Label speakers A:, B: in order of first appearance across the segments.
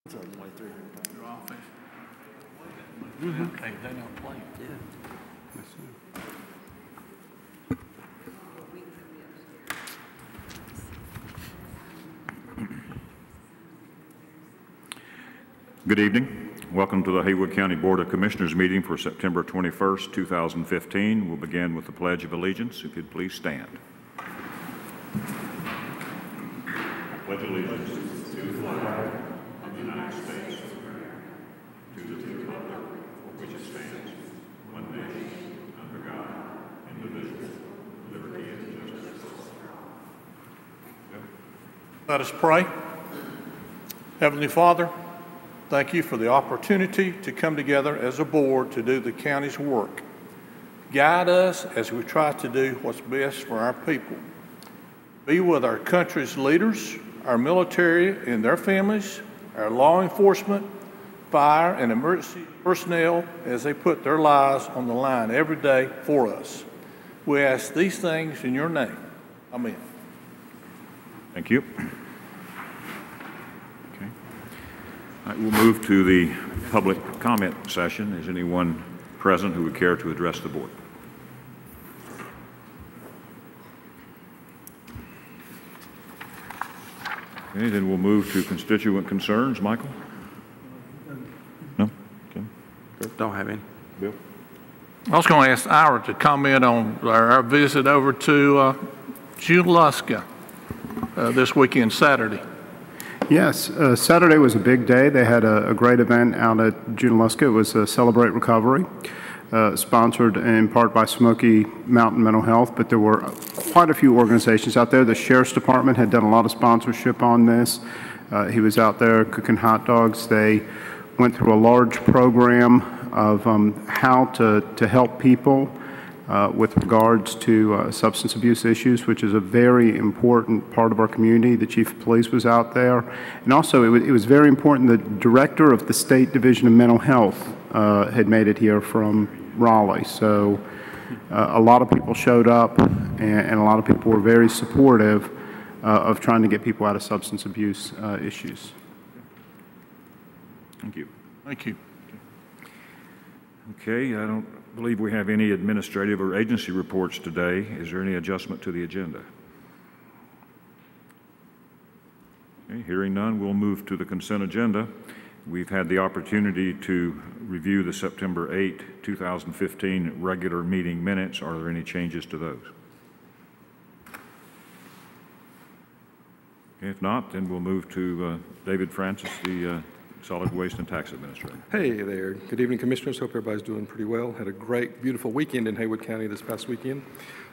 A: Way 300 pounds.
B: Your office. Hey, they don't play.
A: Yeah.
C: Good evening. Welcome to the Haywood County Board of Commissioners meeting for September 21st, 2015. We'll begin with the Pledge of Allegiance. If you'd please stand. Pledge allegiance to the flag of the United States of America, to the republic for which it stands, one nation, under God, indivisible, liberty and justice for all.
B: Let us pray. Heavenly Father, thank you for the opportunity to come together as a board to do the county's work. Guide us as we try to do what's best for our people. Be with our country's leaders, our military and their families, our law enforcement, fire and emergency personnel as they put their lives on the line every day for us. We ask these things in your name. Amen.
C: Thank you. Okay. All right, we'll move to the public comment session. Is anyone present who would care to address the board? Okay, then we'll move to constituent concerns. Michael? No? Okay.
A: Don't have any.
C: Bill?
B: I was going to ask Ira to comment on our visit over to Junaluska this weekend, Saturday.
D: Yes, Saturday was a big day. They had a great event out at Junaluska. It was Celebrate Recovery, sponsored in part by Smoky Mountain Mental Health, but there were quite a few organizations out there. The Sheriff's Department had done a lot of sponsorship on this. He was out there cooking hot dogs. They went through a large program of how to help people with regards to substance abuse issues, which is a very important part of our community. The Chief of Police was out there. And also, it was very important, the Director of the State Division of Mental Health had made it here from Raleigh. So a lot of people showed up, and a lot of people were very supportive of trying to get people out of substance abuse issues.
C: Thank you.
B: Thank you.
C: Okay, I don't believe we have any administrative or agency reports today. Is there any adjustment to the agenda? Okay, hearing none, we'll move to the consent agenda. We've had the opportunity to review the September 8, 2015 regular meeting minutes. Are there any changes to those? Okay, if not, then we'll move to David Francis, the Solid Waste and Tax Administrator.
E: Hey there. Good evening, Commissioners. Hope everybody's doing pretty well. Had a great, beautiful weekend in Haywood County this past weekend.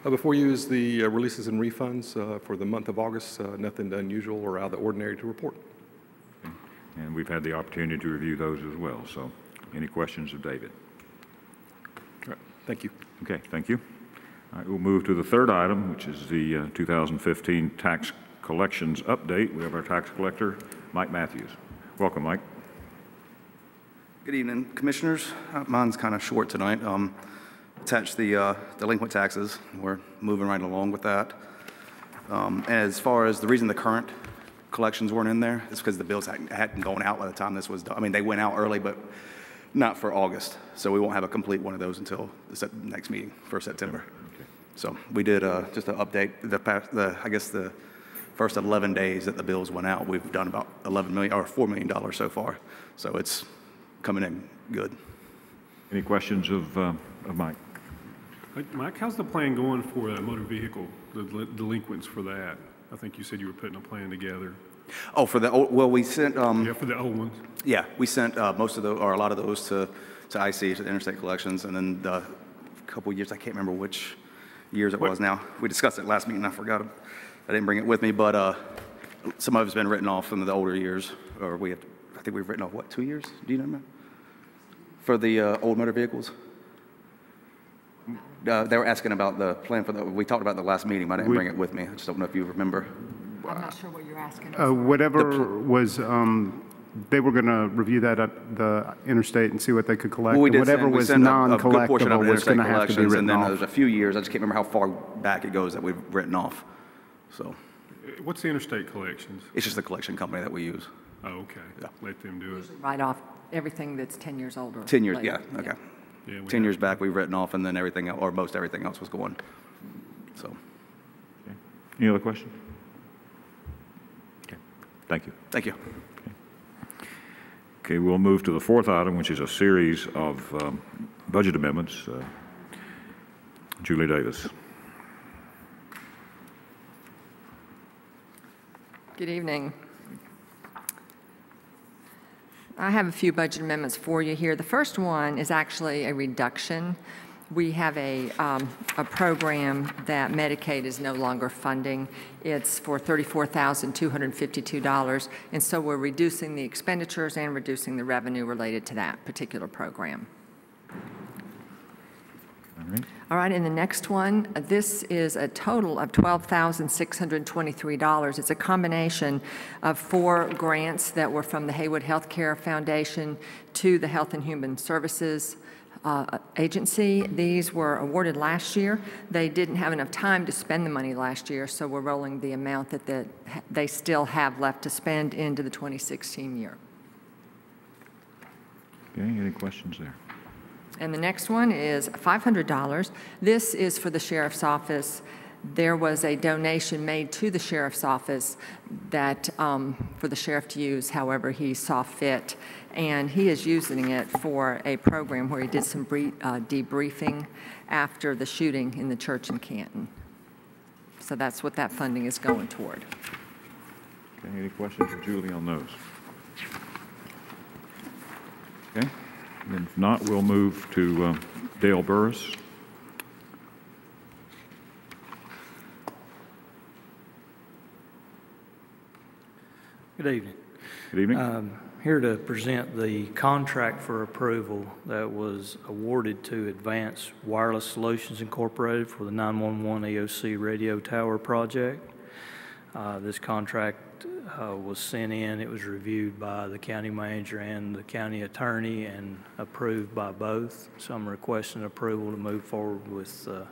E: Before you is the releases and refunds for the month of August. Nothing unusual or out of the ordinary to report.
C: Okay. And we've had the opportunity to review those as well. So any questions of David?
E: All right. Thank you.
C: Okay, thank you. All right, we'll move to the third item, which is the 2015 tax collections update. We have our tax collector, Mike Matthews. Welcome, Mike.
F: Good evening, Commissioners. Mine's kind of short tonight. Attached the delinquent taxes. We're moving right along with that. As far as the reason the current collections weren't in there, is because the bills hadn't gone out by the time this was done. I mean, they went out early, but not for August. So we won't have a complete one of those until the next meeting for September. Okay. So we did just an update. I guess the first 11 days that the bills went out, we've done about $11 million or $4 million so far. So it's coming in good.
C: Any questions of Mike?
G: Mike, how's the plan going for motor vehicle, the delinquents for that? I think you said you were putting a plan together.
F: Oh, for the old, well, we sent.
G: Yeah, for the old ones.
F: Yeah, we sent most of those, or a lot of those, to IC, to the Interstate Collections, and then a couple of years, I can't remember which years it was now. We discussed it last meeting. I forgot it. I didn't bring it with me, but some of it's been written off in the older years, or I think we've written off, what, 2 years? Do you know? For the old motor vehicles? They were asking about the plan for we talked about the last meeting, but I didn't bring it with me. I just don't know if you remember.
H: I'm not sure what you're asking.
D: Whatever was, they were going to review that at the interstate and see what they could collect.
F: Well,
D: whatever was non-collectible was going to have to be written off.
F: And then there's a few years, I just can't remember how far back it goes that we've written off. So.
G: What's the Interstate Collections?
F: It's just the collection company that we use.
G: Oh, okay. Let them do it.
H: Write off everything that's 10 years older.
F: 10 years,
H: later.
F: yeah, okay.
G: Yeah, we
F: 10 years
G: have-
F: back, we've written off, and then everything, or most everything else was going. So,
C: Okay. Any other questions? Okay. Thank you.
F: thank you.
C: Okay, we'll move to the fourth item, which is a series of budget amendments. Julie Davis.
H: Good evening. I have a few budget amendments for you here. The first one is actually a reduction. We have a program that Medicaid is no longer funding. It's for $34,252, and so we're reducing the expenditures and reducing the revenue related to that particular program.
C: All right.
H: All right, and the next one, this is a total of $12,623. It's a combination of 4 grants that were from the Haywood Healthcare Foundation to the Health and Human Services Agency. These were awarded last year. They didn't have enough time to spend the money last year, so we're rolling the amount that they still have left to spend into the 2016 year.
C: Okay, any questions there?
H: And the next one is $500. This is for the sheriff's office. There was a donation made to the sheriff's office that for the sheriff to use however he saw fit, and he is using it for a program where he did some debriefing after the shooting in the church in Canton. So that's what that funding is going toward.
C: Okay, any questions for Julie on those? Okay, and if not, we'll move to Dale Burris.
I: Good evening.
C: Good evening.
I: Here to present the contract for approval that was awarded to Advanced Wireless Solutions Incorporated for the 911 EOC radio tower project. This contract was sent in. It was reviewed by the county manager and the county attorney and approved by both. So I'm requesting approval to move forward with the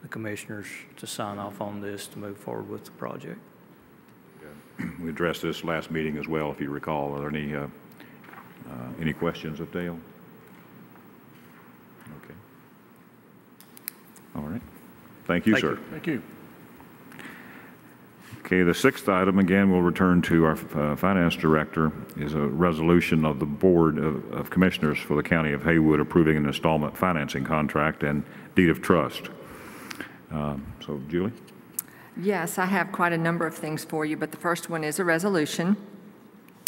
I: commissioners to sign off on this to move forward with the project.
C: We addressed this last meeting as well, if you recall. Are there any questions of Dale? Okay. All right. Thank you, sir.
B: Thank you.
C: Okay, the sixth item, again, we'll return to our finance director, is a resolution of the Board of Commissioners for the County of Haywood approving an installment financing contract and deed of trust. So, Julie?
H: Yes, I have quite a number of things for you, but the first one is a resolution.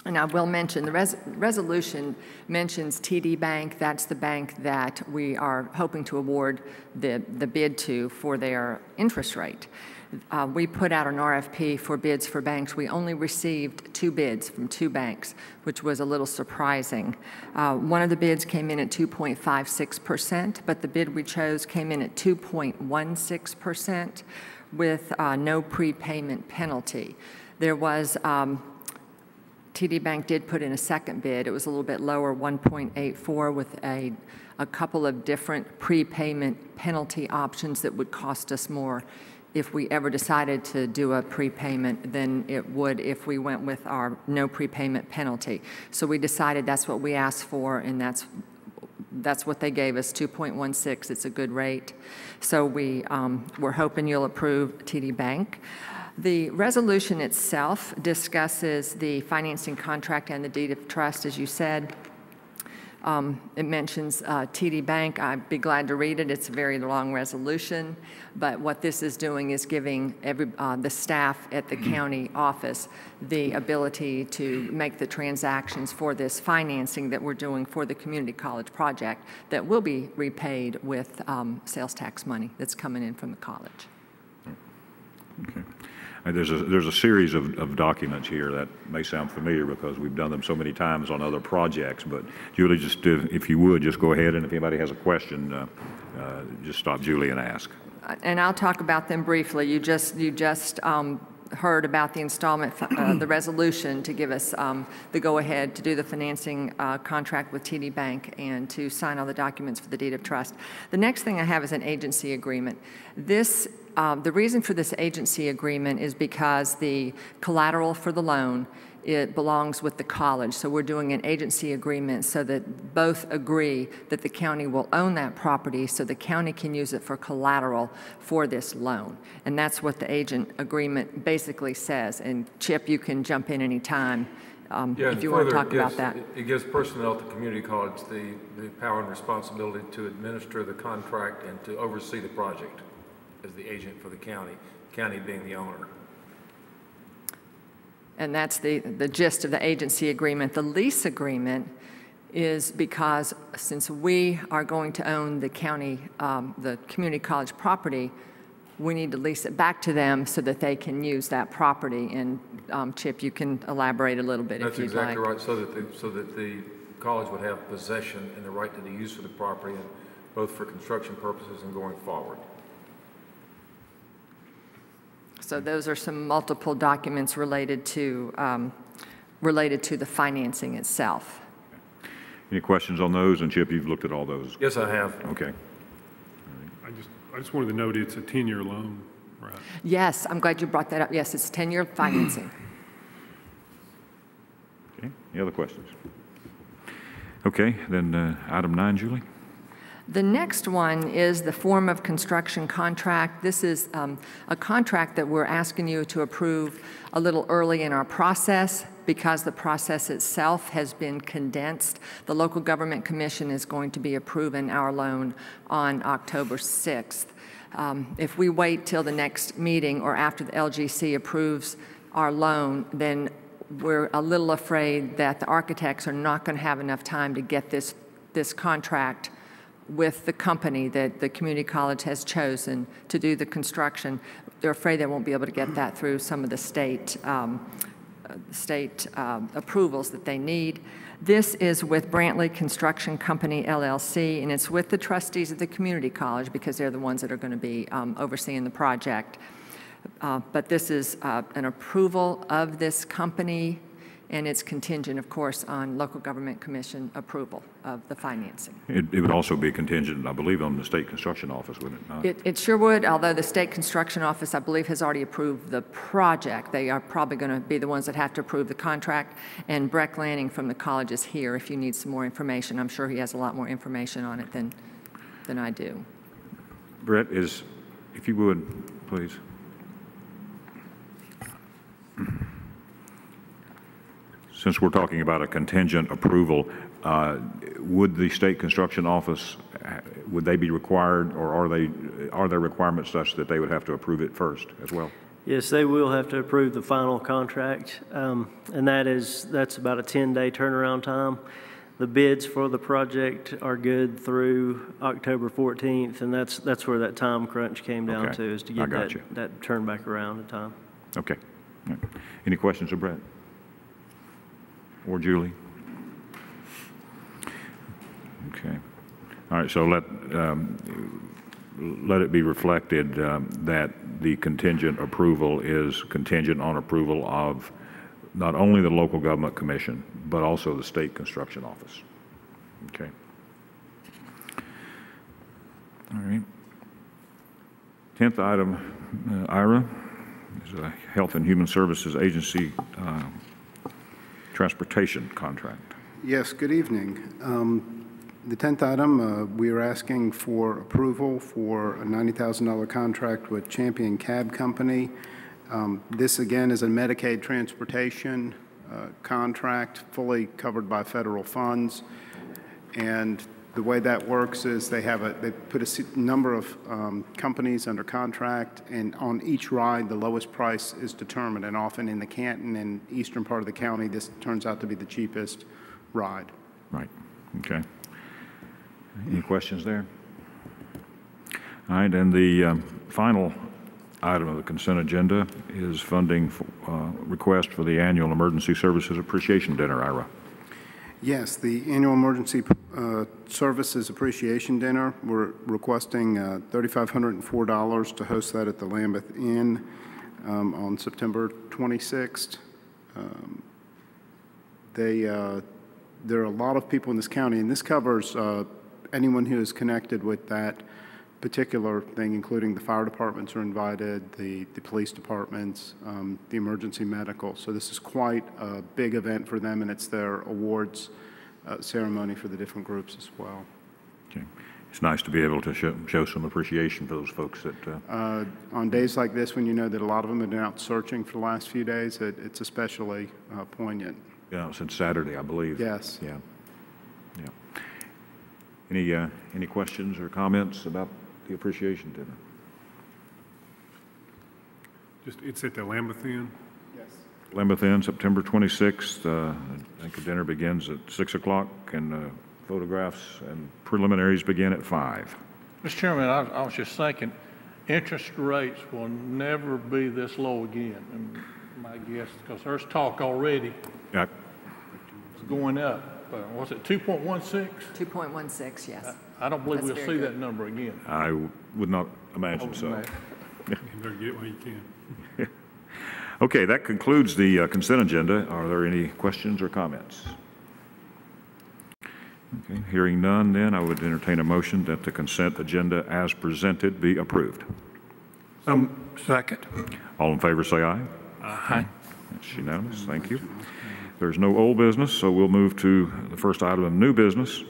H: And I will mention, the resolution mentions TD Bank. That's the bank that we are hoping to award the bid to for their interest rate. We put out an RFP for bids for banks. We only received 2 bids from 2 banks, which was a little surprising. One of the bids came in at 2.56%, but the bid we chose came in at 2.16%. with no prepayment penalty. There was, TD Bank did put in a second bid. It was a little bit lower, 1.84, with a couple of different prepayment penalty options that would cost us more if we ever decided to do a prepayment than it would if we went with our no prepayment penalty. So we decided that's what we asked for, and that's what they gave us, 2.16. It's a good rate. So we're hoping you'll approve TD Bank. The resolution itself discusses the financing contract and the deed of trust, as you said. It mentions TD Bank. I'd be glad to read it. It's a very long resolution, but what this is doing is giving the staff at the county office the ability to make the transactions for this financing that we're doing for the community college project that will be repaid with sales tax money that's coming in from the college.
C: Okay. There's a series of documents here that may sound familiar because we've done them so many times on other projects, but Julie, just if you would, just go ahead, and if anybody has a question, just stop Julie and ask.
H: And I'll talk about them briefly. You just heard about the installment, the resolution to give us the go-ahead to do the financing contract with TD Bank and to sign all the documents for the deed of trust. The next thing I have is an agency agreement. This the reason for this agency agreement is because the collateral for the loan, it belongs with the college. So we're doing an agency agreement so that both agree that the county will own that property so the county can use it for collateral for this loan. And that's what the agent agreement basically says. And Chip, you can jump in any time if you want to talk about that.
J: It gives personnel at the community college the power and responsibility to administer the contract and to oversee the project as the agent for the county being the owner.
H: And that's the gist of the agency agreement. The lease agreement is because since we are going to own the county, the community college property, we need to lease it back to them so that they can use that property. And Chip, you can elaborate a little bit if you'd like.
J: That's exactly right, so that the college would have possession and the right to the use of the property, and both for construction purposes and going forward.
H: So those are some multiple documents related to the financing itself.
C: Any questions on those? And Chip, you've looked at all those?
J: Yes, I have.
C: Okay.
G: I just wanted to note it's a 10-year loan, right?
H: Yes, I'm glad you brought that up. Yes, it's 10-year financing.
C: Okay. Any other questions? Okay, then item 9, Julie.
H: The next one is the form of construction contract. This is a contract that we're asking you to approve a little early in our process because the process itself has been condensed. The Local Government Commission is going to be approving our loan on October 6th. If we wait till the next meeting or after the LGC approves our loan, then we're a little afraid that the architects are not going to have enough time to get this contract with the company that the community college has chosen to do the construction. They're afraid they won't be able to get that through some of the state approvals that they need. This is with Brantley Construction Company, LLC, and it's with the trustees of the community college because they're the ones that are going to be overseeing the project. But this is an approval of this company, and it's contingent, of course, on Local Government Commission approval of the financing.
C: It would also be contingent, I believe, on the State Construction Office, wouldn't it not?
H: It sure would, although the State Construction Office, I believe, has already approved the project. They are probably going to be the ones that have to approve the contract, and Breck Lanning from the college is here if you need some more information. I'm sure he has a lot more information on it than I do.
C: Brett, if you would, please. Since we're talking about a contingent approval, would the State Construction Office, would they be required, or are there requirements such that they would have to approve it first as well?
K: Yes, they will have to approve the final contract, and that's about a 10-day turnaround time. The bids for the project are good through October 14th, and that's where that time crunch came down to, is to get that turned back around in time.
C: Okay. Right. Any questions of Brett or Julie? Okay. All right. So let it be reflected that the contingent approval is contingent on approval of not only the Local Government Commission, but also the State Construction Office. Okay. All right. 10th item, Ira, is a Health and Human Services Agency transportation contract.
D: Yes, good evening. The 10th item, we are asking for approval for a $90,000 contract with Champion Cab Company. This, again, is a Medicaid transportation contract, fully covered by federal funds. And the way that works is they put a number of companies under contract, and on each ride, the lowest price is determined. And often in the Canton and eastern part of the county, this turns out to be the cheapest ride.
C: Right. Okay. Any questions there? All right, and the final item of the consent agenda is funding request for the annual Emergency Services Appreciation Dinner, Ira.
D: Yes, the annual Emergency Services Appreciation Dinner. We're requesting $3,504 to host that at the Lambeth Inn on September 26th. There are a lot of people in this county, and this covers anyone who is connected with that particular thing, including the fire departments are invited, the police departments, the emergency medical. So this is quite a big event for them, and it's their awards ceremony for the different groups as well.
C: Okay. It's nice to be able to show some appreciation for those folks that...
D: On days like this, when you know that a lot of them have been out searching for the last few days, it's especially poignant.
C: Yeah, since Saturday, I believe.
D: Yes.
C: Yeah. Yeah. Any questions or comments about the appreciation dinner?
G: It's at the Lambeth Inn?
D: Yes.
C: Lambeth Inn, September 26th. I think the dinner begins at 6 o'clock, and photographs and preliminaries begin at 5.
B: Mr. Chairman, I was just thinking, interest rates will never be this low again, and my guess, because there's talk already.
C: Yeah.
B: It's going up. Was it 2.16?
H: 2.16, yes.
B: I don't believe
H: That's
B: we'll
H: very
B: see
H: good.
B: that number again.
C: I would not imagine so.
G: You better get what you can.
C: Okay, that concludes the consent agenda. Are there any questions or comments? Okay, hearing none, then I would entertain a motion that the consent agenda as presented be approved.
B: Second.
C: All in favor say aye.
B: Aye.
C: That's unanimous. Thank you. There's no old business, so we'll move to the first item of new business,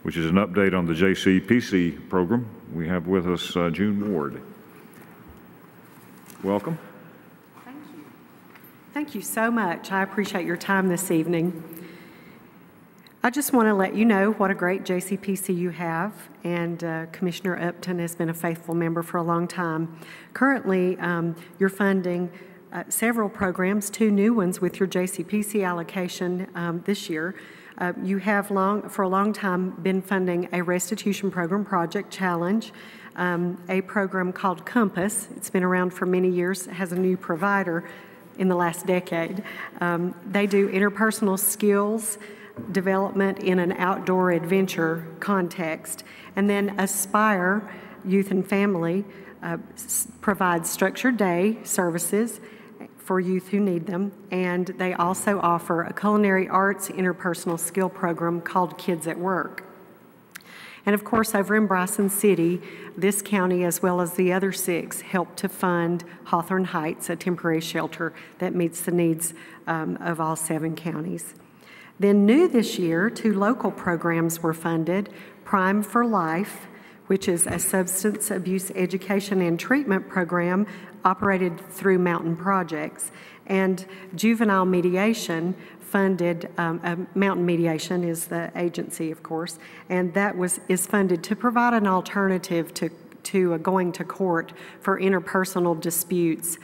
C: which is an update on the Jcp C Program. We have with us June Ward. Welcome.
L: Thank you. Thank you so much. I appreciate your time this evening. I just want to let you know what a great JCPC you have, and Commissioner Upton has been a faithful member for a long time. Currently, you're funding several programs, 2 new ones with your JCPC allocation this year. You have for a long time been funding a restitution program, Project Challenge, a program called Compass. It's been around for many years, has a new provider in the last decade. They do interpersonal skills development in an outdoor adventure context. And then Aspire Youth and Family provides structured day services for youth who need them, and they also offer a culinary arts interpersonal skill program called Kids at Work. And of course, over in Bryson City, this county, as well as the other 6, help to fund Hawthorne Heights, a temporary shelter that meets the needs of all 7 counties. Then new this year, 2 local programs were funded, Prime for Life, which is a substance abuse education and treatment program operated through Mountain Projects, and Juvenile Mediation funded, Mountain Mediation is the agency, of course, and that is funded to provide an alternative to going to court for interpersonal disputes,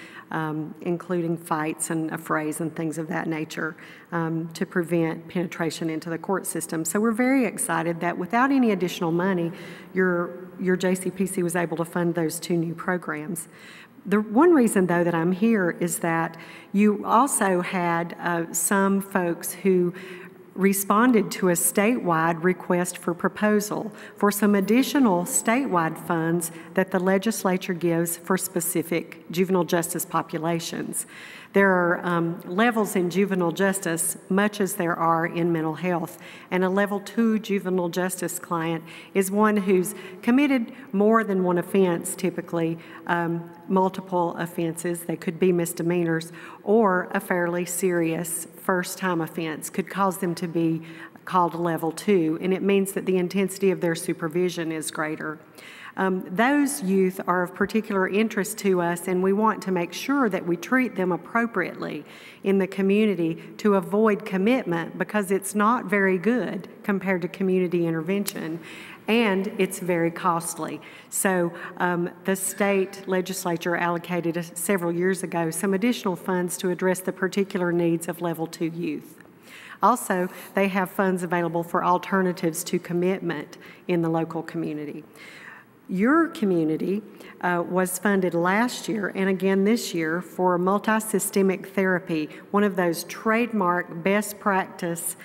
L: including fights and affrays and things of that nature, to prevent penetration into the court system. So we're very excited that without any additional money, your JCPC was able to fund those 2 new programs. The one reason, though, that I'm here is that you also had some folks who responded to a statewide request for proposal for some additional statewide funds that the legislature gives for specific juvenile justice populations. There are levels in juvenile justice, much as there are in mental health, and a level 2 juvenile justice client is one who's committed more than one offense, typically multiple offenses. They could be misdemeanors, or a fairly serious first-time offense could cause them to be called level 2, and it means that the intensity of their supervision is greater. Those youth are of particular interest to us, and we want to make sure that we treat them appropriately in the community to avoid commitment, because it's not very good compared to community intervention, and it's very costly. So the state legislature allocated several years ago some additional funds to address the particular needs of level 2 youth. Also, they have funds available for alternatives to commitment in the local community. Your community was funded last year and again this year for multisystemic therapy, one of those trademark best practice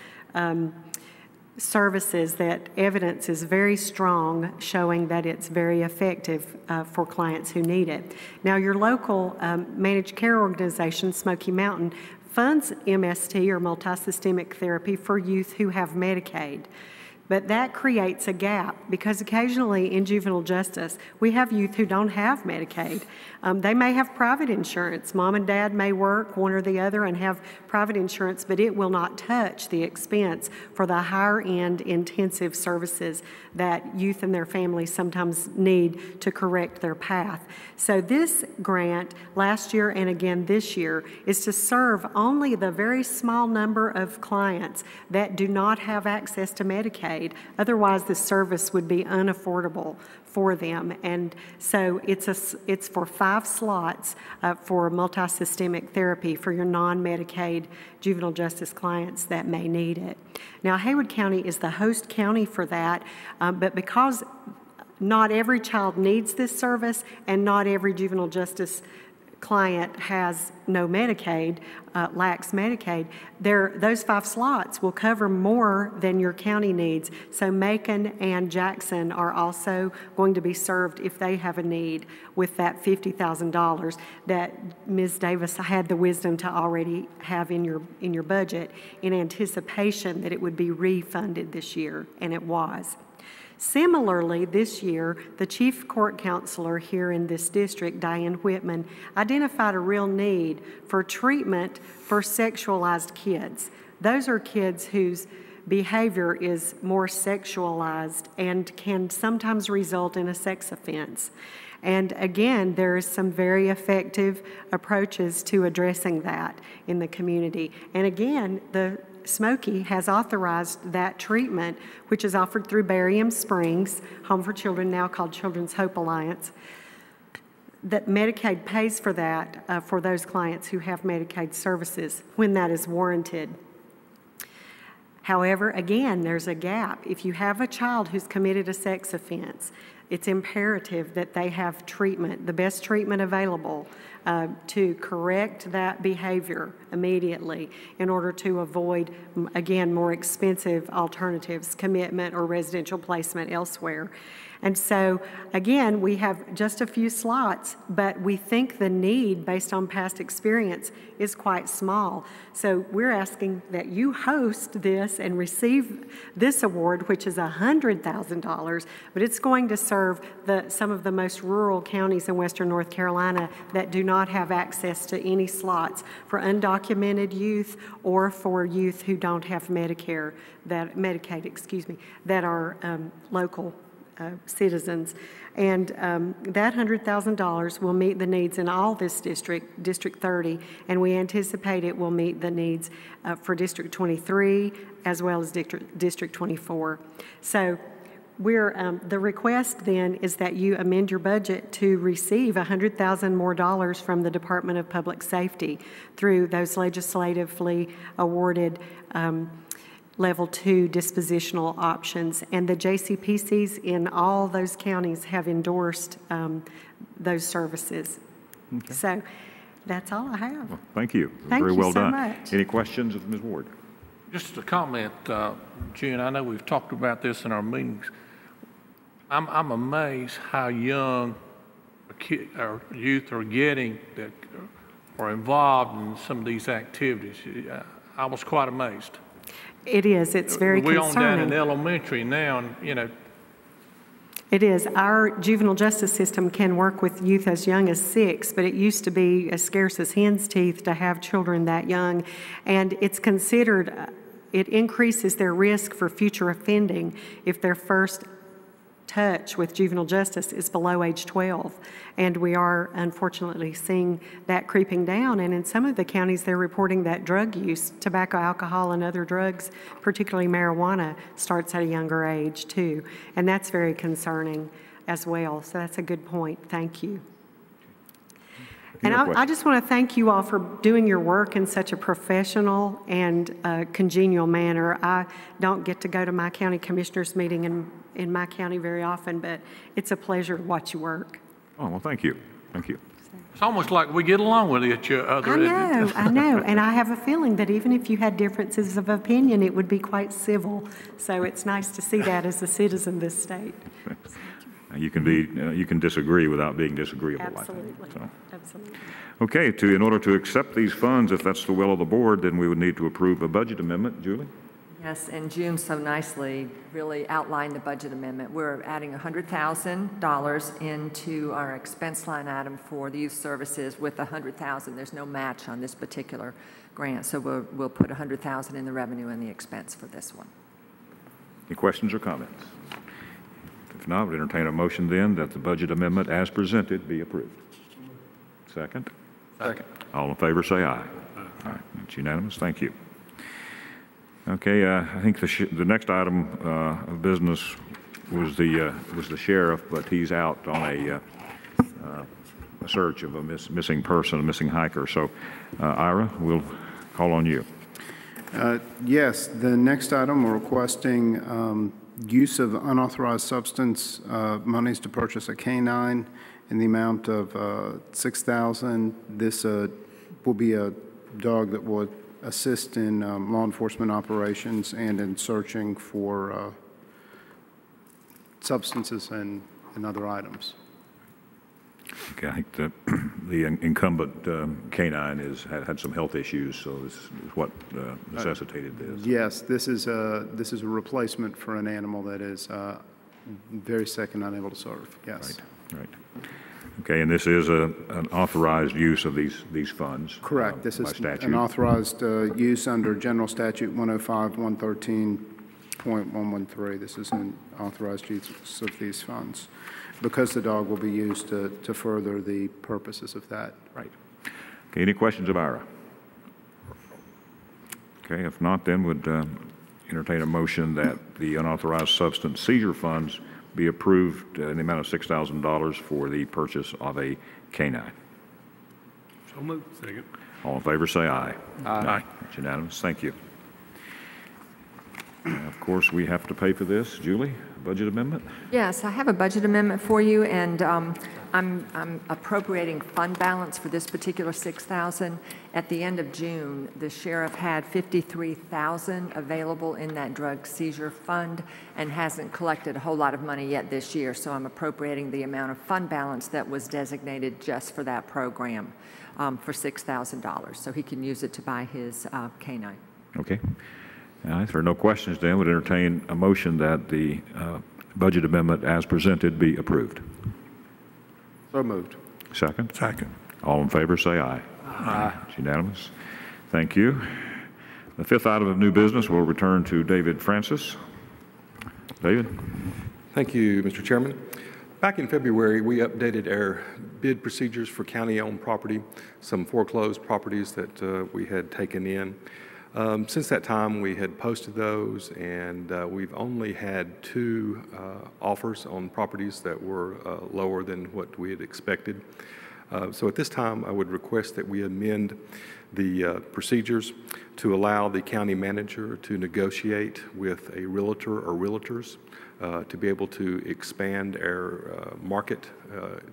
L: services that evidence is very strong, showing that it's very effective for clients who need it. Now, your local managed care organization, Smoky Mountain, funds MST, or multisystemic therapy, for youth who have Medicaid. But that creates a gap because occasionally in juvenile justice, we have youth who don't have Medicaid. They may have private insurance. Mom and dad may work, one or the other, and have private insurance, but it will not touch the expense for the higher-end intensive services that youth and their families sometimes need to correct their path. So this grant, last year and again this year, is to serve only the very small number of clients that do not have access to Medicaid. Otherwise, the service would be unaffordable for them. And so it's for 5 slots for multisystemic therapy for your non-Medicaid juvenile justice clients that may need it. Now, Haywood County is the host county for that, but because not every child needs this service and not every juvenile justice client has no Medicaid, lacks Medicaid, those 5 slots will cover more than your county needs. So Macon and Jackson are also going to be served if they have a need with that $50,000 that Ms. Davis had the wisdom to already have in your budget in anticipation that it would be refunded this year, and it was. Similarly, this year, the chief court counselor here in this district, Diane Whitman, identified a real need for treatment for sexualized kids. Those are kids whose behavior is more sexualized and can sometimes result in a sex offense. And again, there are some very effective approaches to addressing that in the community. And again, the Smokey has authorized that treatment, which is offered through Barium Springs, Home for Children, now called Children's Hope Alliance, that Medicaid pays for that for those clients who have Medicaid services when that is warranted. However, again, there's a gap. If you have a child who's committed a sex offense, it's imperative that they have treatment, the best treatment available, to correct that behavior immediately in order to avoid, again, more expensive alternatives, commitment or residential placement elsewhere. And so, again, we have just a few slots, but we think the need, based on past experience, is quite small. So we're asking that you host this and receive this award, which is $100,000, but it's going to serve some of the most rural counties in western North Carolina that do not have access to any slots for undocumented youth or for youth who don't have Medicaid, that are local citizens. And that $100,000 will meet the needs in all this district, District 30, and we anticipate it will meet the needs for District 23 as well as District 24. So the request then is that you amend your budget to receive $100,000 more from the Department of Public Safety through those legislatively awarded Level 2 dispositional options. And the JCPCs in all those counties have endorsed those services.
C: Okay.
L: So that's all I have.
C: Well, thank you.
L: Thank
C: Very
L: you
C: well
L: so
C: done.
L: much.
C: Any questions of Ms. Ward?
B: Just a comment, June, I know we've talked about this in our meetings. I'm amazed how young our youth are getting that are involved in some of these activities. I was quite amazed.
L: It is. It's very
B: We're
L: concerning.
B: on down in elementary now, and you know.
L: It is. Our juvenile justice system can work with youth as young as 6, but it used to be as scarce as hen's teeth to have children that young. And it's considered, it increases their risk for future offending if their first touch with juvenile justice is below age 12. And we are unfortunately seeing that creeping down. And in some of the counties, they're reporting that drug use, tobacco, alcohol, and other drugs, particularly marijuana, starts at a younger age too. And that's very concerning as well. So that's a good point. Thank you. And I just want to thank you all for doing your work in such a professional and congenial manner. I don't get to go to my county commissioners meeting in my county very often, but it's a pleasure to watch you work.
C: Oh, well, thank you. Thank you.
B: It's almost like we get along with each other.
L: I know, and I have a feeling that even if you had differences of opinion, it would be quite civil. So it's nice to see that as a citizen of this state.
C: You can be, you can disagree without being disagreeable.
L: Absolutely.
C: I think. So.
L: Absolutely.
C: Okay, in order to accept these funds, if that's the will of the board, then we would need to approve a budget amendment. Julie?
H: Yes, and June so nicely really outlined the budget amendment. We're adding $100,000 into our expense line item for the youth services with $100,000. There's no match on this particular grant, so we'll put $100,000 in the revenue and the expense for this one.
C: Any questions or comments? If not, we'll entertain a motion then that the budget amendment as presented be approved. Second?
J: Second.
C: All in favor say aye. All right, it's unanimous. Thank you. Okay, I think the next item of business was the sheriff, but he's out on a search of a missing person, a missing hiker. So, Ira, we'll call on you.
D: Yes, the next item, we're requesting use of unauthorized substance monies to purchase a canine in the amount of $6,000. This will be a dog that would assist in law enforcement operations and in searching for substances and other items.
C: Okay, I think the incumbent canine had some health issues, so this is what necessitated this.
D: Yes, this is a replacement for an animal that is very sick and unable to serve. Yes.
C: Right. Okay, and this is an authorized use of these funds.
D: Correct. This is
C: by statute.
D: an authorized use under General Statute 105-113.113. This is an authorized use of these funds because the dog will be used to further the purposes of that.
C: Right. Okay, any questions of Ira? Okay, if not, then would entertain a motion that the unauthorized substance seizure funds be approved in the amount of $6,000 for the purchase of a canine.
G: So moved. Second.
C: All in favor say aye.
J: Aye.
C: It's unanimous. Thank you. Of course, we have to pay for this. Julie, budget amendment?
H: Yes, I have a budget amendment for you, and I'm appropriating fund balance for this particular $6,000. At the end of June, the sheriff had $53,000 available in that drug seizure fund and hasn't collected a whole lot of money yet this year, so I'm appropriating the amount of fund balance that was designated just for that program for $6,000, so he can use it to buy his canine.
C: Okay. If there are no questions, then would entertain a motion that the budget amendment as presented be approved.
J: So moved.
C: Second?
J: Second.
C: All in favor say aye.
J: Aye.
C: It's unanimous. Thank you. The fifth item of new business will return to David Francis. David?
E: Thank you, Mr. Chairman. Back in February, we updated our bid procedures for county-owned property, some foreclosed properties that we had taken in. Since that time, we had posted those, and we've only had 2 offers on properties that were lower than what we had expected. So at this time, I would request that we amend the procedures to allow the county manager to negotiate with a realtor or realtors to be able to expand our market,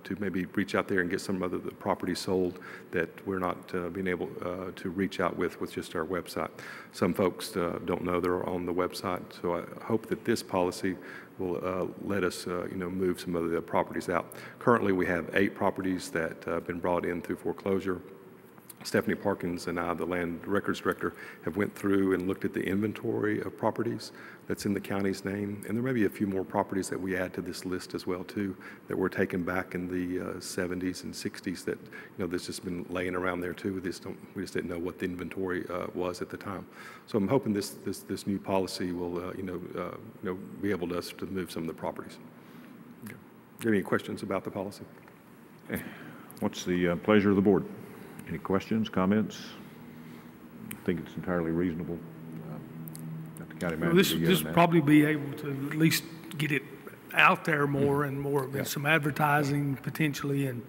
E: to maybe reach out there and get some of the properties sold that we're not being able to reach out with just our website. Some folks don't know they're on the website, so I hope that this policy will let us move some of the properties out. Currently, we have 8 properties that have been brought in through foreclosure. Stephanie Parkins and I, the land records director, have went through and looked at the inventory of properties that's in the county's name, and there may be a few more properties that we add to this list as well too, that were taken back in the 70s and 60s that that's just been laying around there too. We just didn't know what the inventory was at the time. So I'm hoping this new policy will be able to us to move some of the properties. Okay. Do you have any questions about the policy?
C: Okay. What's the pleasure of the board? Any questions, comments? I think it's entirely reasonable. That the county manager
M: This probably be able to at least get it out there more and more, with some advertising potentially, and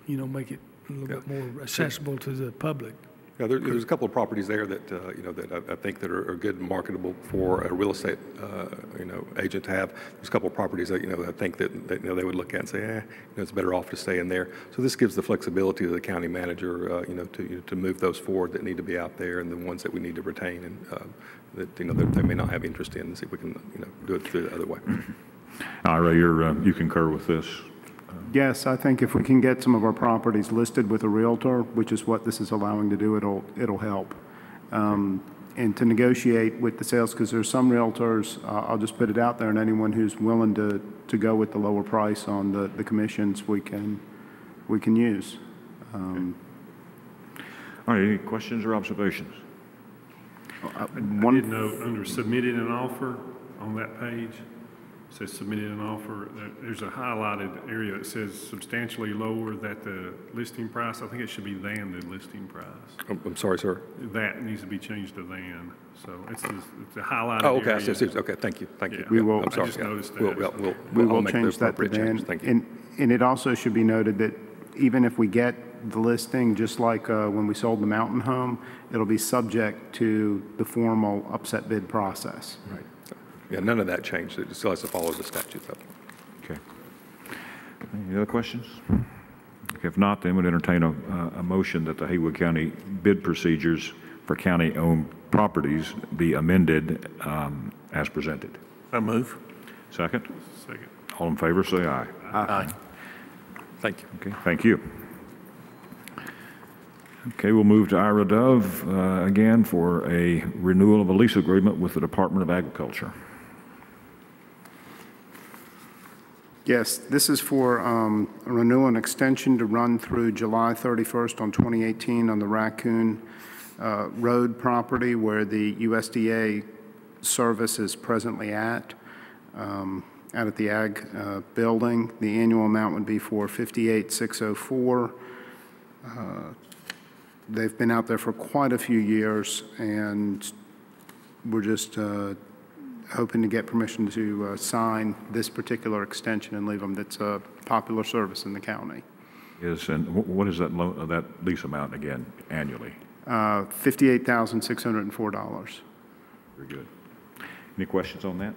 M: make it a little bit more accessible to the public.
E: Yeah, there's a couple of properties there that that I think that are good and marketable for a real estate agent to have. There's a couple of properties that I think that they would look at and say, it's better off to stay in there. So this gives the flexibility to the county manager, to move those forward that need to be out there, and the ones that we need to retain and that that they may not have interest in, and see if we can do it the other way.
C: Ira, you concur with this?
D: Yes, I think if we can get some of our properties listed with a realtor, which is what this is allowing to do, it'll help. and to negotiate with the sales, because there's some realtors, I'll just put it out there, and anyone who's willing to go with the lower price on the commissions we can use.
C: All right, any questions or observations?
G: I did note under submitted an offer on that page, it says submitted an offer, there's a highlighted area that says substantially lower than the listing price. I think it should be than the listing price.
E: I'm sorry, sir.
G: That needs to be changed to than. So it's a highlighted
E: Oh, okay,
G: area.
E: okay, thank you, thank you.
G: Yeah.
D: We will-
E: I'm sorry.
G: I just noticed
E: We'll-
G: that.
D: We
E: I'll
D: will
E: make the
D: change that to
E: appropriate
D: then.
E: changes. Thank you.
D: And it also should be noted that even if we get the listing, just like when we sold the Mountain Home, it'll be subject to the formal upset bid process.
E: Right. Yeah, none of that changed. It still has to follow the statute, though.
C: Okay. Any other questions? If not, then we'd entertain a motion that the Haywood County bid procedures for county-owned properties be amended as presented.
B: I move.
C: Second?
G: Second.
C: All in favor, say aye.
B: Aye.
E: Thank you.
C: Okay, thank you. Okay, we'll move to Ira Dove again for a renewal of a lease agreement with the Department of Agriculture.
D: Yes, this is for a renewal and extension to run through July 31st on 2018 on the Raccoon Road property where the USDA service is presently out at the Ag building. The annual amount would be for $58,604. They've been out there for quite a few years, and we're just hoping to get permission to sign this particular extension and leave them. That's a popular service in the county.
C: Yes, and what is that lease amount again annually?
D: $58,604.
C: Very good. Any questions on that?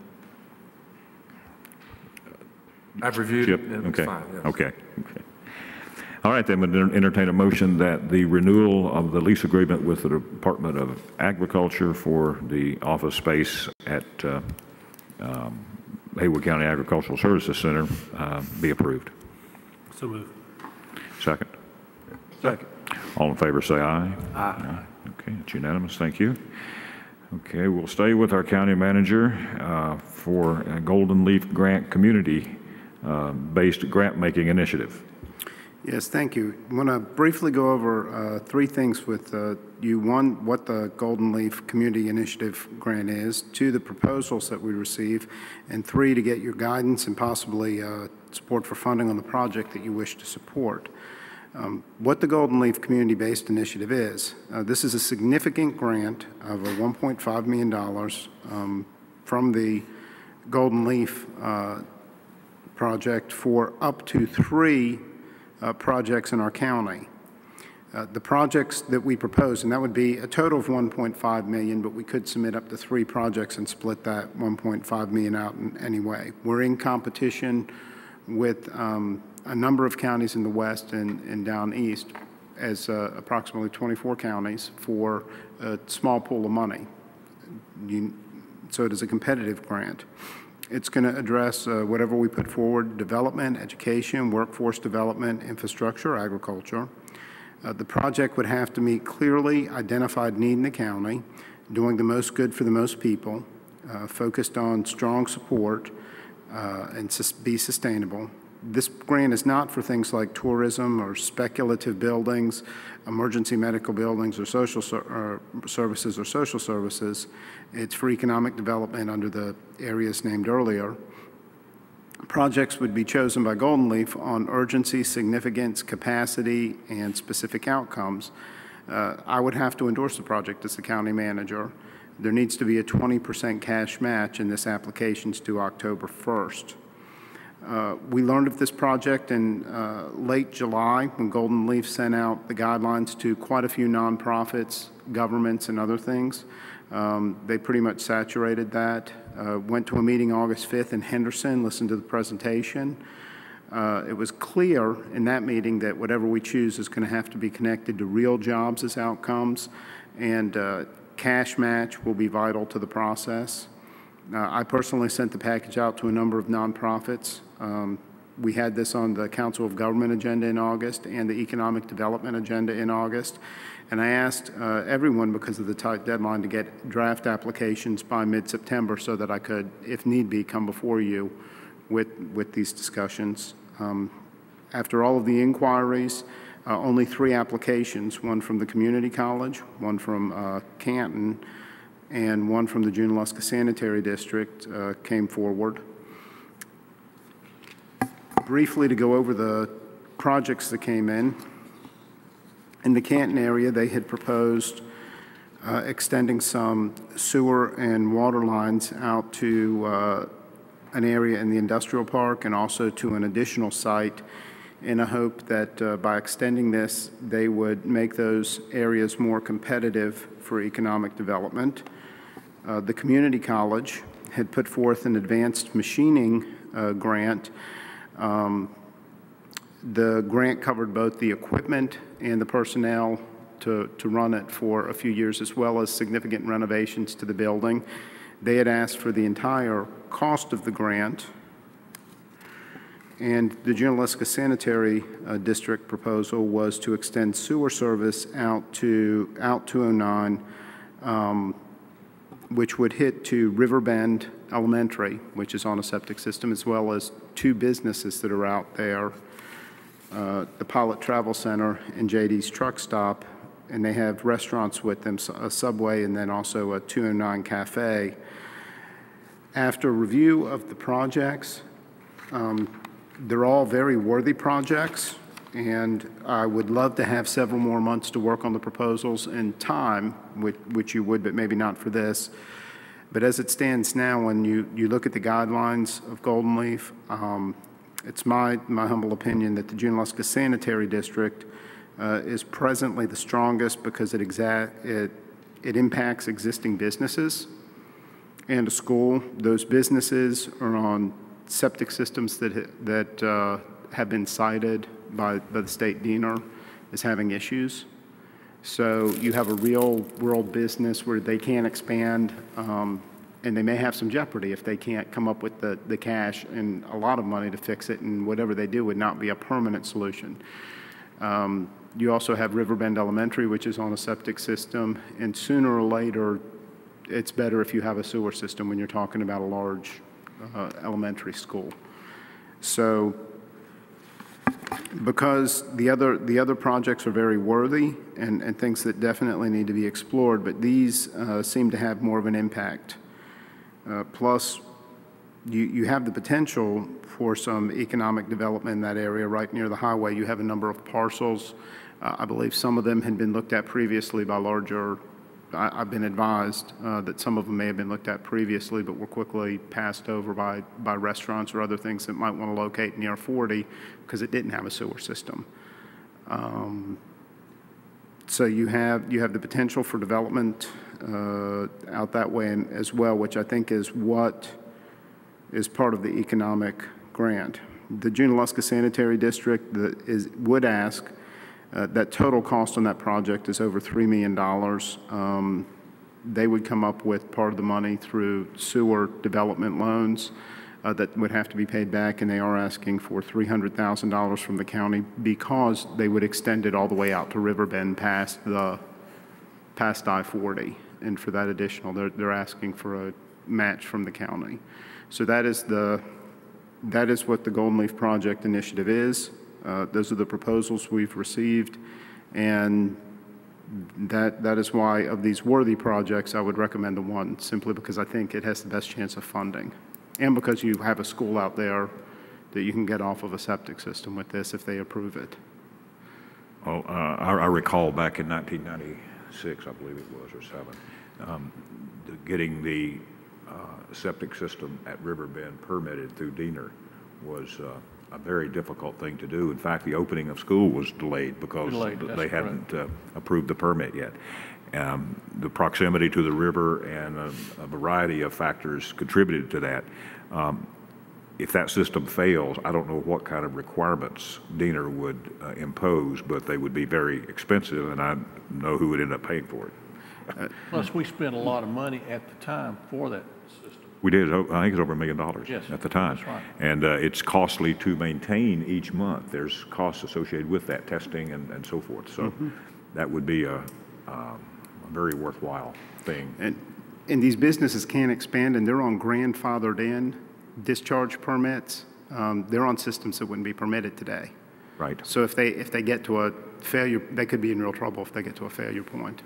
J: I've reviewed
C: Chip?
J: it, and it's
C: Okay.
J: fine, yes.
C: Okay. All right, then we'll entertain a motion that the renewal of the lease agreement with the Department of Agriculture for the office space at Haywood County Agricultural Services Center be approved.
G: So move.
C: Second?
B: Second.
C: All in favor, say aye.
B: Aye.
C: Okay, it's unanimous. Thank you. Okay, we'll stay with our county manager for a Golden Leaf Grant community-based grant-making initiative.
D: Yes, thank you. I want to briefly go over three things with you. One, what the Golden Leaf Community Initiative Grant is. Two, the proposals that we receive. And three, to get your guidance and possibly support for funding on the project that you wish to support. What the Golden Leaf Community-Based Initiative is. This is a significant grant of $1.5 million from the Golden Leaf project for up to 3 projects in our county. The projects that we propose, and that would be a total of $1.5 million, but we could submit up to 3 projects and split that $1.5 million out in any way. We're in competition with a number of counties in the west and down east as approximately 24 counties for a small pool of money. So it is a competitive grant. It's going to address whatever we put forward: development, education, workforce development, infrastructure, agriculture. The project would have to meet clearly identified need in the county, doing the most good for the most people, focused on strong support, and be sustainable. This grant is not for things like tourism or speculative buildings, emergency medical buildings, or social services or social services. It's for economic development under the areas named earlier. Projects would be chosen by Golden Leaf on urgency, significance, capacity, and specific outcomes. I would have to endorse the project as the county manager. There needs to be a 20% cash match, and this application's due October 1st. We learned of this project in late July when Golden Leaf sent out the guidelines to quite a few nonprofits, governments, and other things. They pretty much saturated that. Went to a meeting August 5th in Henderson, listened to the presentation. It was clear in that meeting that whatever we choose is going to have to be connected to real jobs as outcomes, and cash match will be vital to the process. I personally sent the package out to a number of nonprofits. we had this on the Council of Government agenda in August and the Economic Development agenda in August. And I asked everyone, because of the tight deadline, to get draft applications by mid-September so that I could, if need be, come before you with these discussions. After all of the inquiries, only 3 applications, one from the community college, one from Canton, and one from the Junaluska Sanitary District came forward. Briefly, to go over the projects that came in the Canton area, they had proposed extending some sewer and water lines out to an area in the industrial park and also to an additional site in a hope that by extending this, they would make those areas more competitive for economic development. The community college had put forth an advanced machining grant. The grant covered both the equipment and the personnel to run it for a few years, as well as significant renovations to the building. They had asked for the entire cost of the grant, and the Junaluska Sanitary District proposal was to extend sewer service out to 209, which would hit to Riverbend Elementary, which is on a septic system, as well as 2 businesses that are out there, the Pilot Travel Center and JD's Truck Stop, and they have restaurants with them, a Subway and then also a 209 Cafe. After review of the projects, they're all very worthy projects, and I would love to have several more months to work on the proposals and time, which you would, but maybe not for this. But as it stands now, when you look at the guidelines of Golden Leaf, it's my humble opinion that the Junaluska Sanitary District is presently the strongest because it impacts existing businesses and a school. Those businesses are on septic systems that have been cited by the state DNR as having issues. So you have a real world business where they can't expand, and they may have some jeopardy if they can't come up with the cash and a lot of money to fix it, and whatever they do would not be a permanent solution. You also have Riverbend Elementary, which is on a septic system, and sooner or later, it's better if you have a sewer system when you're talking about a large elementary school. So because the other projects are very worthy and things that definitely need to be explored, but these seem to have more of an impact. Plus, you have the potential for some economic development in that area right near the highway. You have a number of parcels. I believe some of them had been looked at previously by larger, I've been advised that some of them may have been looked at previously, but were quickly passed over by restaurants or other things that might want to locate near 40 because it didn't have a sewer system. So you have the potential for development out that way as well, which I think is what is part of the economic grant. The Junaluska Sanitary District would ask that total cost on that project is over $3 million. They would come up with part of the money through sewer development loans that would have to be paid back, and they are asking for $300,000 from the county because they would extend it all the way out to Riverbend past I-40. And for that additional, they're asking for a match from the county. So that is what the Golden Leaf Project Initiative is. Those are the proposals we've received, and that is why of these worthy projects I would recommend the one, simply because I think it has the best chance of funding, and because you have a school out there that you can get off of a septic system with this if they approve it.
C: Oh, I recall back in 1996, I believe it was, or 7, getting the septic system at Riverbend permitted through DNR was a very difficult thing to do. In fact, the opening of school was delayed because they hadn't approved the permit yet. The proximity to the river and a variety of factors contributed to that. If that system fails, I don't know what kind of requirements DNR would impose, but they would be very expensive, and I know who would end up paying for it.
B: Plus, we spent a lot of money at the time for that system.
C: We did, I think it's over $1 million
B: Yes,
C: at the time.
B: that's right.
C: And it's costly to maintain each month. There's costs associated with that, testing and so forth. So that would be a very worthwhile thing.
D: And these businesses can expand, and they're on grandfathered in discharge permits. They're on systems that wouldn't be permitted today.
C: Right.
D: So if they get to a failure, they could be in real trouble if they get to a failure point.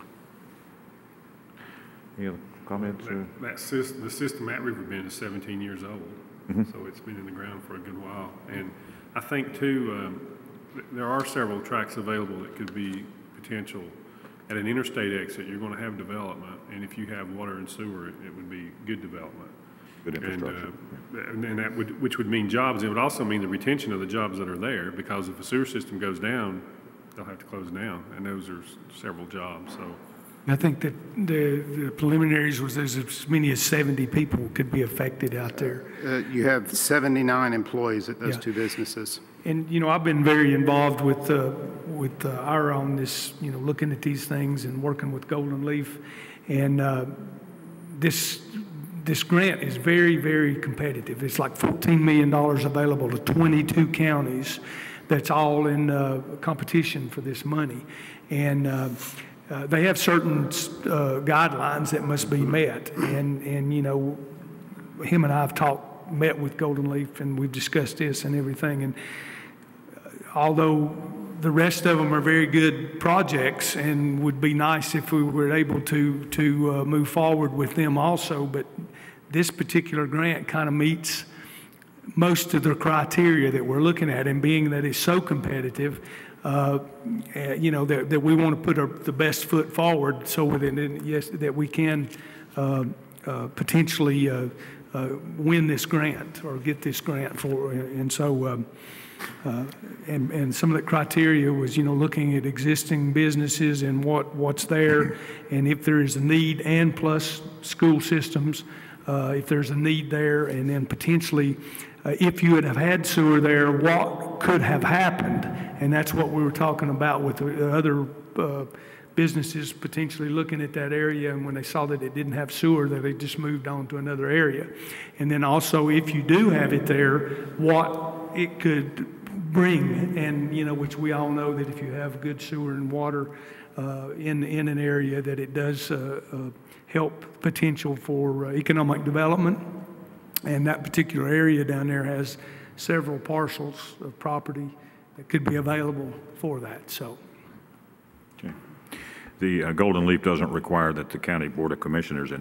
C: Any other comments?
G: The system at Riverbend is 17 years old, so it's been in the ground for a good while. And I think too, there are several tracks available that could be potential. At an interstate exit, you're going to have development, and if you have water and sewer, it would be good development.
C: Good infrastructure.
G: And that would, which would mean jobs. It would also mean the retention of the jobs that are there, because if a sewer system goes down, they'll have to close down, and those are several jobs. So
M: I think that the preliminaries was there's as many as 70 people could be affected out there.
D: You have 79 employees at those two businesses.
M: And, you know, I've been very involved with our on this, you know, looking at these things and working with Golden Leaf. And this grant is very, very competitive. It's like $14 million available to 22 counties that's all in competition for this money. And they have certain guidelines that must be met. And you know, him and I have met with Golden Leaf, and we've discussed this and everything. And although the rest of them are very good projects and would be nice if we were able to move forward with them also, but this particular grant kind of meets most of the criteria that we're looking at, and being that it's so competitive, you know, that we want to put the best foot forward so that we can potentially win this grant or get this grant for. And so, and some of the criteria was, you know, looking at existing businesses and what's there, and if there is a need, and plus school systems, if there's a need there, and then potentially, if you would have had sewer there, what could have happened? And that's what we were talking about with the other businesses potentially looking at that area, and when they saw that it didn't have sewer, that they just moved on to another area. And then also, if you do have it there, what it could bring, and you know, which we all know that if you have good sewer and water in an area, that it does help potential for economic development. And that particular area down there has several parcels of property that could be available for that. So,
C: okay. The Golden Leaf doesn't require that the County Board of Commissioners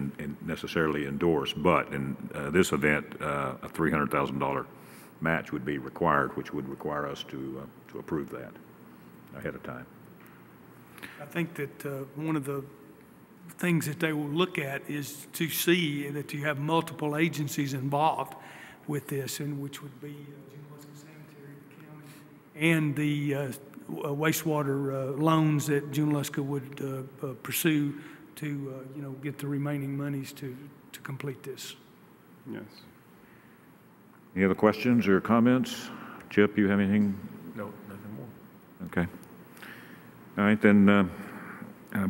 C: necessarily endorse, but in this event, a $300,000 match would be required, which would require us to approve that ahead of time.
M: I think that one of the things that they will look at is to see that you have multiple agencies involved with this, and which would be Sanitary County and the wastewater loans that Junaluska would pursue to you know, get the remaining monies to complete this.
D: Yes.
C: Any other questions or comments? Chip, you have anything?
J: No, nothing more.
C: Okay. All right, then,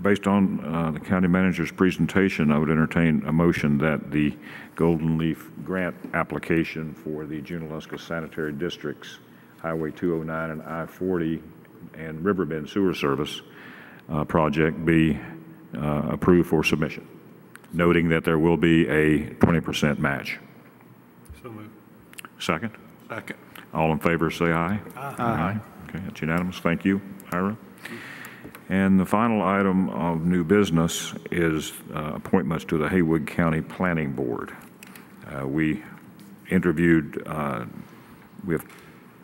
C: based on the county manager's presentation, I would entertain a motion that the Golden Leaf grant application for the Junaluska Sanitary District's Highway 209 and I-40 and Riverbend Sewer Service project be approved for submission, noting that there will be a 20% match.
G: So moved.
C: Second?
B: Second.
C: All in favor, say aye.
B: Aye.
C: Aye. Okay, that's unanimous. Thank you, Ira. And the final item of new business is appointments to the Haywood County Planning Board. We interviewed, we have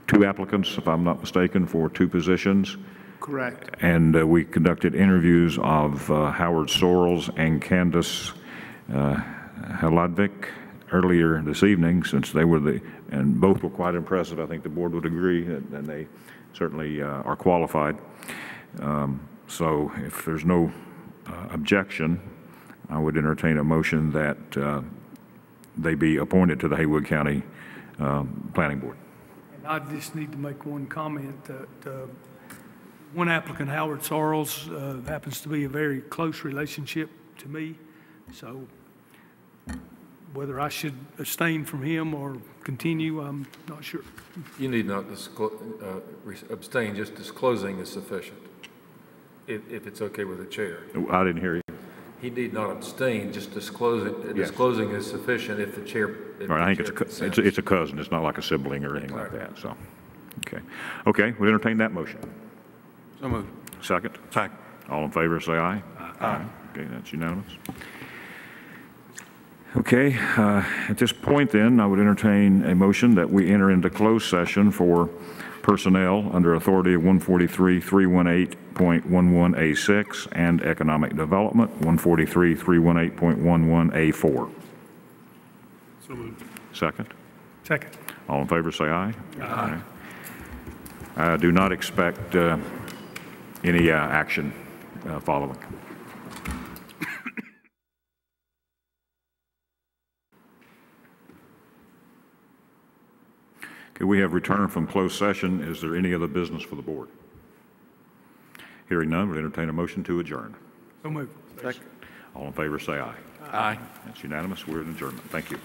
C: 2 applicants, if I'm not mistaken, for 2 positions.
D: Correct.
C: And we conducted interviews of Howard Sorrells and Candace Haladvik earlier this evening, since they were and both were quite impressive. I think the board would agree, and they certainly are qualified. So if there's no objection, I would entertain a motion that they be appointed to the Haywood County Planning Board.
M: And I just need to make one comment that one applicant, Howard Sorrells, happens to be a very close relationship to me. So Whether I should abstain from him or continue, I'm not sure.
J: You need not abstain, just disclosing is sufficient, if it's okay with the chair.
C: I didn't hear you.
J: He need not abstain, just disclosing is sufficient if the chair.
C: All right, I think it's a cousin. It's not like a sibling or anything like that, so. Okay, we'll entertain that motion.
A: So moved.
C: Second? Second. All in favor, say aye. Aye. Okay, that's unanimous. Okay, at this point then, I would entertain a motion that we enter into closed session for personnel under authority of 143-318.11A6 and economic development, 143-318.11A4.
G: So moved.
C: Second?
M: Second.
C: All in favor, say aye. Aye. I do not expect any action following. Okay, we have returned from closed session. Is there any other business for the board? Hearing none, we'll entertain a motion to adjourn.
M: So moved.
A: Second.
C: All in favor, say aye.
A: Aye.
C: That's unanimous. We're in adjournment. Thank you.